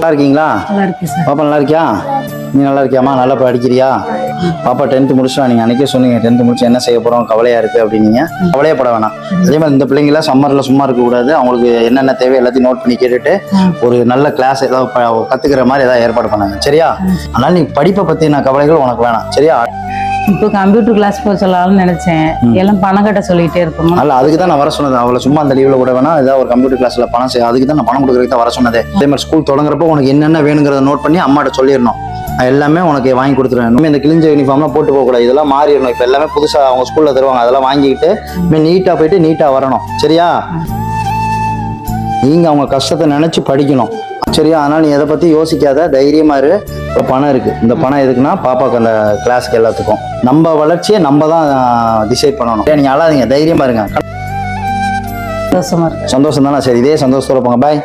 நல்லா இருக்கீங்களா? நல்லா இருக்கு சார். பாப்பா நல்லா இருக்கியா? நீ நல்லா இருக்கியாம்மா? நல்லா படிக்கிறியா? பாப்பா 10th முடிச்சா. நீங்கள் அன்றைக்கே சொன்னீங்க 10th முடிச்சு என்ன செய்ய போகிறோம், கவலையாக இருக்குது அப்படின்னீங்க. கவலையப்பட வேணாம். அதே மாதிரி இந்த பிள்ளைங்களாம் சம்மரில் சும்மா இருக்கக்கூடாது. அவங்களுக்கு என்னென்ன தேவை எல்லாத்தையும் நோட் பண்ணி கேட்டுட்டு ஒரு நல்ல கிளாஸ் ஏதாவது கற்றுக்கிற மாதிரி ஏதாவது ஏற்பாடு பண்ணாங்க. சரியா? அதனால் நீ படிப்பை பற்றின கவலைகள் உனக்கு வேணாம். சரியா? இப்போ கம்ப்யூட்டர் கிளாஸ் போக சொல்லலாம்னு நினைச்சேன். எல்லாம் பணம் கட்ட சொல்லிட்டே இருக்கோம். அல்ல, அதுக்கு தான் நான் வர சொன்னது. அவளை சும்மா அந்த லீவில் கூட வேணா ஏதாவது ஒரு கம்ப்யூட்டர் கிளாஸில் பணம் அதுக்கு தான் நான் பணம் கொடுக்குறதுக்கு தான் வர சொன்னதே. அதே மாதிரி ஸ்கூல் தொடங்குறப்போ உனக்கு என்னென்ன வேணுங்கிறத நோட் பண்ணி அம்மாட்ட சொல்லிடணும். எல்லாமே உனக்கு வாங்கி கொடுத்துருவேன். இன்னும் இந்த கிழிஞ்ச யூனிஃபார்ம்லாம் போட்டு போகக்கூடாது. இதெல்லாம் மாறிடணும். இப்போ எல்லாமே புதுசாக அவங்க ஸ்கூலில் தருவாங்க. அதெல்லாம் வாங்கிக்கிட்டு நீட்டாக போயிட்டு நீட்டாக வரணும். சரியா? நீங்கள் அவங்க கஷ்டத்தை நினச்சி படிக்கணும். சரியா? அதனால் நீ எதை பற்றி யோசிக்காத, தைரியமாக இரு. இப்போ பணம் இருக்குது. இந்த பணம் எதுக்குன்னா பாப்பாவுக்கு அந்த கிளாஸுக்கு எல்லாத்துக்கும் நம்ம வளர்ச்சியை நம்ம தான் டிசைட் பண்ணணும். நீங்கள் அழாதீங்க, தைரியமாக இருங்க. சந்தோஷமா இருக்கு. சந்தோஷம் தானே? சரி, இதே சந்தோஷத்தோட போங்க. பாய்.